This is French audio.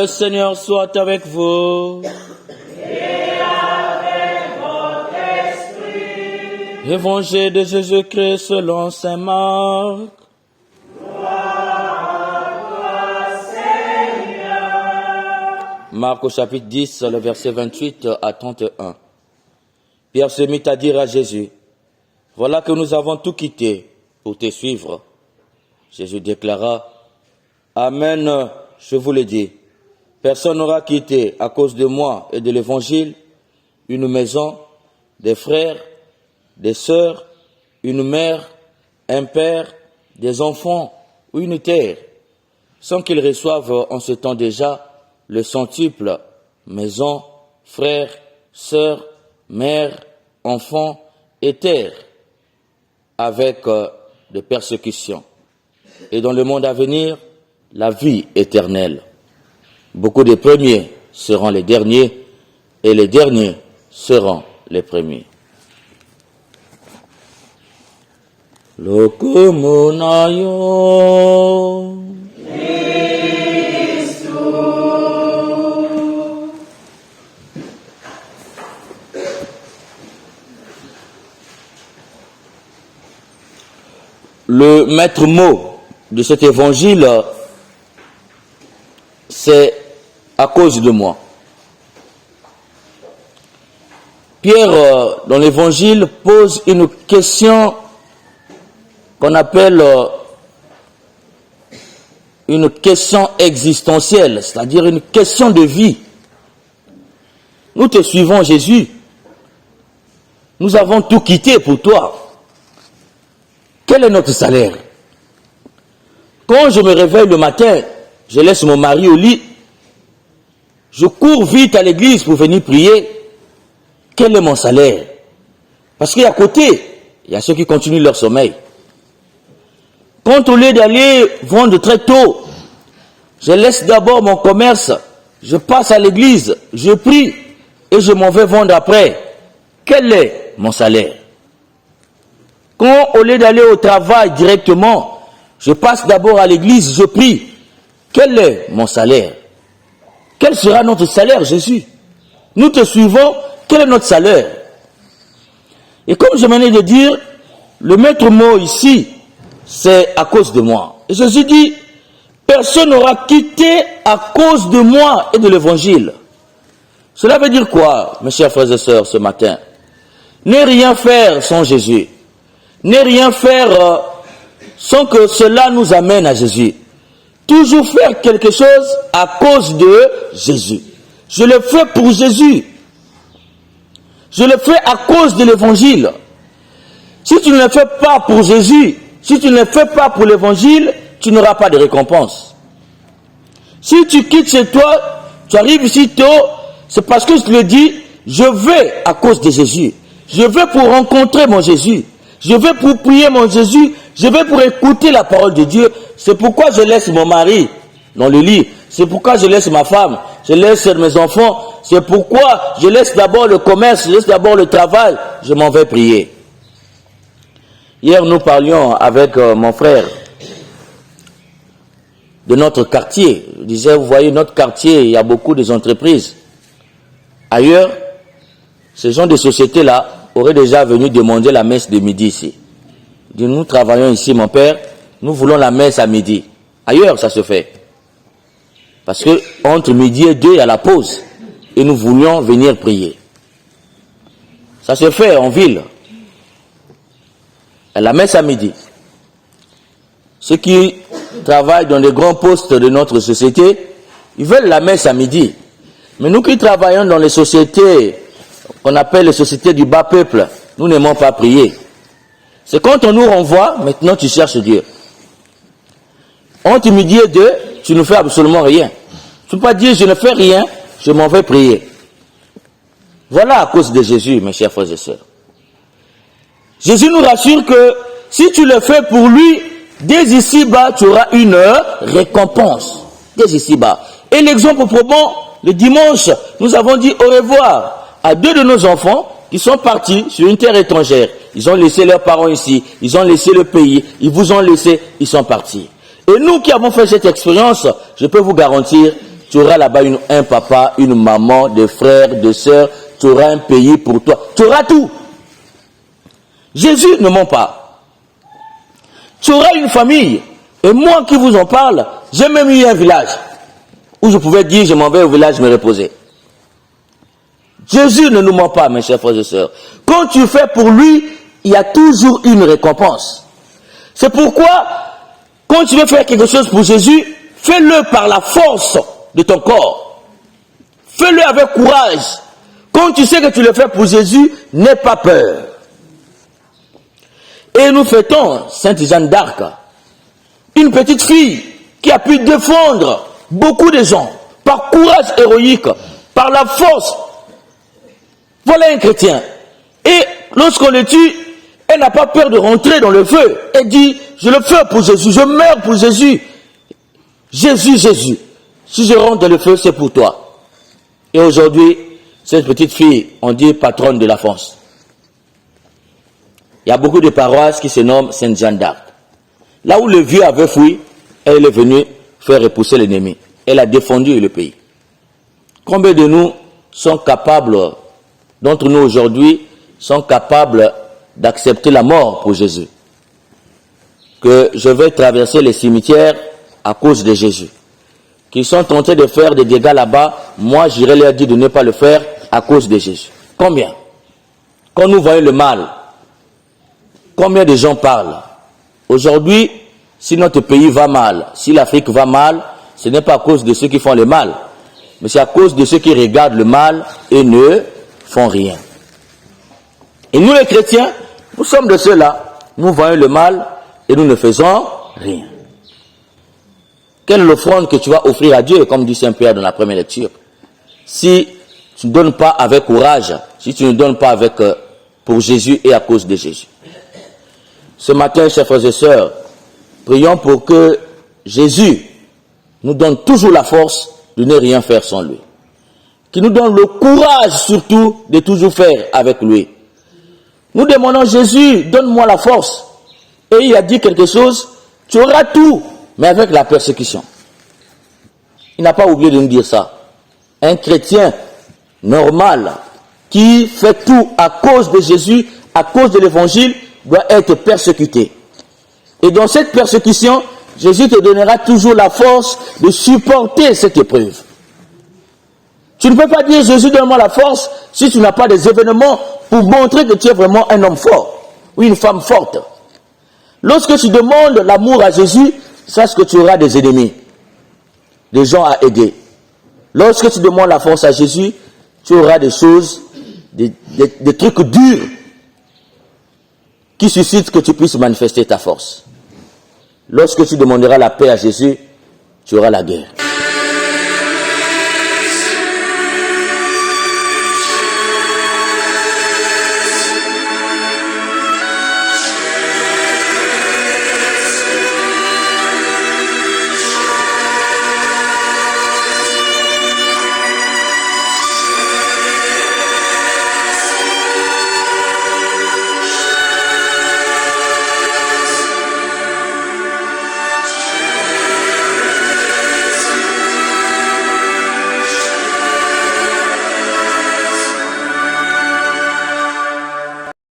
Le Seigneur soit avec vous. Et avec votre esprit. Évangile de Jésus-Christ selon saint Marc. Marc au chapitre 10, le verset 28 à 31. Pierre se mit à dire à Jésus, « Voilà que nous avons tout quitté pour te suivre. » Jésus déclara, « Amen, je vous le dis, personne n'aura quitté à cause de moi et de l'Évangile une maison, des frères, des sœurs, une mère, un père, des enfants ou une terre, sans qu'ils reçoivent en ce temps déjà le centuple, maison, frères, sœurs, mère, enfants et terre, avec de persécutions. Et dans le monde à venir, la vie éternelle. Beaucoup de premiers seront les derniers, et les derniers seront les premiers. Lokomunayo. Le maître mot de cet évangile, c'est à cause de moi. Pierre, dans l'évangile, pose une question qu'on appelle une question existentielle, c'est-à-dire une question de vie. Nous te suivons, Jésus. Nous avons tout quitté pour toi. Quel est notre salaire? Quand je me réveille le matin, je laisse mon mari au lit, je cours vite à l'église pour venir prier. Quel est mon salaire? Parce qu'à côté, il y a ceux qui continuent leur sommeil. Quand au lieu d'aller vendre très tôt, je laisse d'abord mon commerce, je passe à l'église, je prie et je m'en vais vendre après. Quel est mon salaire? Quand au lieu d'aller au travail directement, je passe d'abord à l'église, je prie. Quel est mon salaire? Quel sera notre salaire, Jésus? Nous te suivons, quel est notre salaire? Et comme je venais de dire, le maître mot ici, c'est à cause de moi. Et Jésus dit, personne n'aura quitté à cause de moi et de l'évangile. Cela veut dire quoi, mes chers frères et sœurs, ce matin? Ne rien faire sans Jésus. Ne rien faire sans que cela nous amène à Jésus. Toujours faire quelque chose à cause de Jésus. Je le fais pour Jésus. Je le fais à cause de l'évangile. Si tu ne le fais pas pour Jésus, si tu ne le fais pas pour l'évangile, tu n'auras pas de récompense. Si tu quittes chez toi, tu arrives ici tôt, c'est parce que je te le dis, je vais à cause de Jésus. Je vais pour rencontrer mon Jésus. Je vais pour prier mon Jésus. Je vais pour écouter la parole de Dieu. C'est pourquoi je laisse mon mari dans le lit. C'est pourquoi je laisse ma femme. Je laisse mes enfants. C'est pourquoi je laisse d'abord le commerce. Je laisse d'abord le travail. Je m'en vais prier. Hier, nous parlions avec mon frère de notre quartier. Je disais, vous voyez, notre quartier, il y a beaucoup d'entreprises. Ailleurs, ces gens de sociétés-là auraient déjà venu demander la messe de midi ici. Nous travaillons ici, mon père, nous voulons la messe à midi. Ailleurs, ça se fait. Parce que entre midi et 2, il y a la pause. Et nous voulions venir prier. Ça se fait en ville. La messe à midi. Ceux qui travaillent dans les grands postes de notre société, ils veulent la messe à midi. Mais nous qui travaillons dans les sociétés qu'on appelle les sociétés du bas peuple, nous n'aimons pas prier. C'est quand on nous renvoie, maintenant tu cherches Dieu. Entre midi et 2, tu ne fais absolument rien. Tu ne peux pas dire je ne fais rien, je m'en vais prier. Voilà à cause de Jésus, mes chers frères et sœurs. Jésus nous rassure que si tu le fais pour lui, dès ici-bas, tu auras une récompense. Dès ici-bas. Et l'exemple probant, le dimanche, nous avons dit au revoir à 2 de nos enfants qui sont partis sur une terre étrangère. Ils ont laissé leurs parents ici, ils ont laissé le pays, ils vous ont laissé, ils sont partis. Et nous qui avons fait cette expérience, je peux vous garantir tu auras là-bas un papa, une maman, des frères, des sœurs, tu auras un pays pour toi, tu auras tout. Jésus ne ment pas. Tu auras une famille. Et moi qui vous en parle, j'ai même eu un village où je pouvais dire je m'en vais au village me reposer. Jésus ne nous ment pas, mes chers frères et sœurs. Quand tu fais pour lui, il y a toujours une récompense. C'est pourquoi, quand tu veux faire quelque chose pour Jésus, fais-le par la force de ton corps. Fais-le avec courage. Quand tu sais que tu le fais pour Jésus, n'aie pas peur. Et nous fêtons Sainte Jeanne d'Arc, une petite fille qui a pu défendre beaucoup de gens par courage héroïque, par la force. Voilà un chrétien. Et lorsqu'on le tue, elle n'a pas peur de rentrer dans le feu. Elle dit, je le fais pour Jésus, je meurs pour Jésus. Jésus, Jésus. Si je rentre dans le feu, c'est pour toi. Et aujourd'hui, cette petite fille, on dit patronne de la France. Il y a beaucoup de paroisses qui se nomment Sainte Jeanne d'Arc. Là où le vieux avait fui, elle est venue faire repousser l'ennemi. Elle a défendu le pays. Combien de nous sont capables, d'entre nous aujourd'hui, sont capables d'accepter la mort pour Jésus? Que je vais traverser les cimetières à cause de Jésus. Qu'ils sont tentés de faire des dégâts là-bas, moi j'irai leur dire de ne pas le faire à cause de Jésus. Combien? Quand nous voyons le mal, combien de gens parlent? Aujourd'hui, si notre pays va mal, si l'Afrique va mal, ce n'est pas à cause de ceux qui font le mal, mais c'est à cause de ceux qui regardent le mal et ne font rien. Et nous les chrétiens, nous sommes de ceux-là, nous voyons le mal et nous ne faisons rien. Quelle est l'offrande que tu vas offrir à Dieu, comme dit Saint-Pierre dans la première lecture? Si tu ne donnes pas avec courage, si tu ne donnes pas avec pour Jésus et à cause de Jésus. Ce matin, chers frères et sœurs, prions pour que Jésus nous donne toujours la force de ne rien faire sans lui. Qu'il nous donne le courage surtout de toujours faire avec lui. Nous demandons Jésus, donne-moi la force. Et il a dit quelque chose, tu auras tout, mais avec la persécution. Il n'a pas oublié de nous dire ça. Un chrétien normal qui fait tout à cause de Jésus, à cause de l'évangile, doit être persécuté. Et dans cette persécution, Jésus te donnera toujours la force de supporter cette épreuve. Tu ne peux pas dire Jésus donne-moi la force si tu n'as pas des événements pour montrer que tu es vraiment un homme fort ou une femme forte. Lorsque tu demandes l'amour à Jésus, sache que tu auras des ennemis, des gens à aider. Lorsque tu demandes la force à Jésus, tu auras des choses, des trucs durs qui suscitent que tu puisses manifester ta force. Lorsque tu demanderas la paix à Jésus, tu auras la guerre.